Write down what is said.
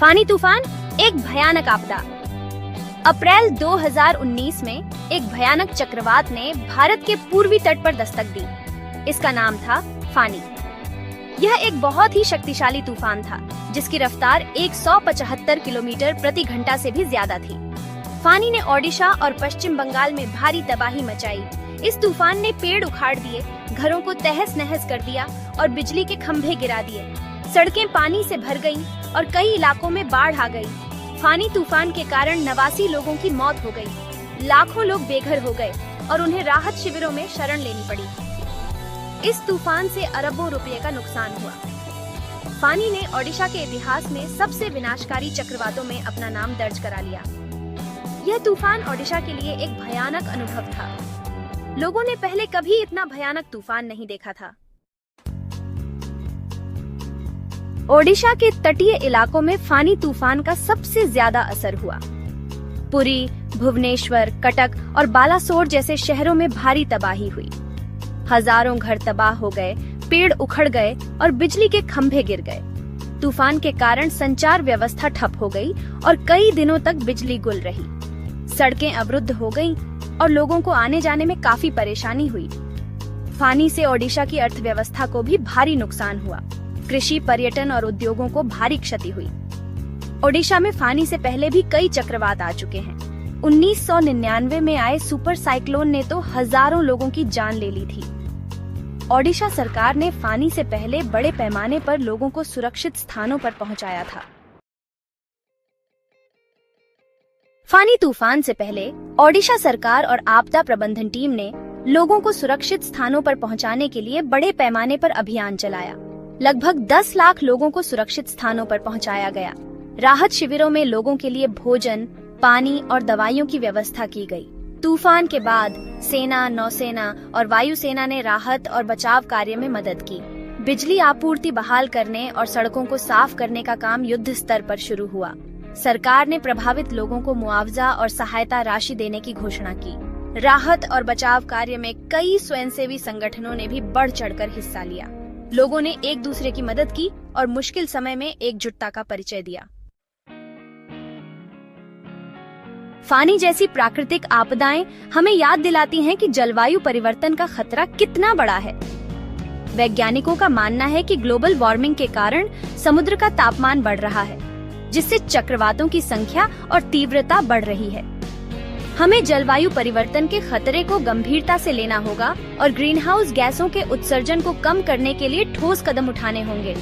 फानी तूफान एक भयानक आपदा। अप्रैल 2019 में एक भयानक चक्रवात ने भारत के पूर्वी तट पर दस्तक दी। इसका नाम था फानी। यह एक बहुत ही शक्तिशाली तूफान था जिसकी रफ्तार 175 किलोमीटर प्रति घंटा से भी ज्यादा थी। फानी ने ओडिशा और पश्चिम बंगाल में भारी तबाही मचाई। इस तूफान ने पेड़ उखाड़ दिए, घरों को तहस नहस कर दिया और बिजली के खंभे गिरा दिए। सड़कें पानी से भर गईं और कई इलाकों में बाढ़ आ गई। फानी तूफान के कारण 89 लोगों की मौत हो गई। लाखों लोग बेघर हो गए और उन्हें राहत शिविरों में शरण लेनी पड़ी। इस तूफान से अरबों रुपए का नुकसान हुआ। फानी ने ओडिशा के इतिहास में सबसे विनाशकारी चक्रवातों में अपना नाम दर्ज करा लिया। यह तूफान ओडिशा के लिए एक भयानक अनुभव था। लोगों ने पहले कभी इतना भयानक तूफान नहीं देखा था। ओडिशा के तटीय इलाकों में फानी तूफान का सबसे ज्यादा असर हुआ। पुरी, भुवनेश्वर, कटक और बालासोर जैसे शहरों में भारी तबाही हुई। हजारों घर तबाह हो गए, पेड़ उखड़ गए और बिजली के खंभे गिर गए। तूफान के कारण संचार व्यवस्था ठप हो गई और कई दिनों तक बिजली गुल रही। सड़कें अवरुद्ध हो गईं और लोगों को आने जाने में काफी परेशानी हुई। फानी से ओडिशा की अर्थव्यवस्था को भी भारी नुकसान हुआ। कृषि, पर्यटन और उद्योगों को भारी क्षति हुई। ओडिशा में फानी से पहले भी कई चक्रवात आ चुके हैं। 1999 में आए सुपर साइक्लोन ने तो हजारों लोगों की जान ले ली थी। ओडिशा सरकार ने फानी से पहले बड़े पैमाने पर लोगों को सुरक्षित स्थानों पर पहुंचाया था। फानी तूफान से पहले ओडिशा सरकार और आपदा प्रबंधन टीम ने लोगों को सुरक्षित स्थानों पर पहुंचाने के लिए बड़े पैमाने पर अभियान चलाया। लगभग 10 लाख लोगों को सुरक्षित स्थानों पर पहुंचाया गया। राहत शिविरों में लोगों के लिए भोजन, पानी और दवाइयों की व्यवस्था की गई। तूफान के बाद सेना, नौसेना और वायुसेना ने राहत और बचाव कार्य में मदद की। बिजली आपूर्ति बहाल करने और सड़कों को साफ करने का काम युद्ध स्तर पर शुरू हुआ। सरकार ने प्रभावित लोगों को मुआवजा और सहायता राशि देने की घोषणा की। राहत और बचाव कार्य में कई स्वयंसेवी संगठनों ने भी बढ़ चढ़कर हिस्सा लिया। लोगों ने एक दूसरे की मदद की और मुश्किल समय में एकजुटता का परिचय दिया। फानी जैसी प्राकृतिक आपदाएं हमें याद दिलाती हैं कि जलवायु परिवर्तन का खतरा कितना बड़ा है। वैज्ञानिकों का मानना है कि ग्लोबल वार्मिंग के कारण समुद्र का तापमान बढ़ रहा है, जिससे चक्रवातों की संख्या और तीव्रता बढ़ रही है। हमें जलवायु परिवर्तन के खतरे को गंभीरता से लेना होगा और ग्रीनहाउस गैसों के उत्सर्जन को कम करने के लिए ठोस कदम उठाने होंगे।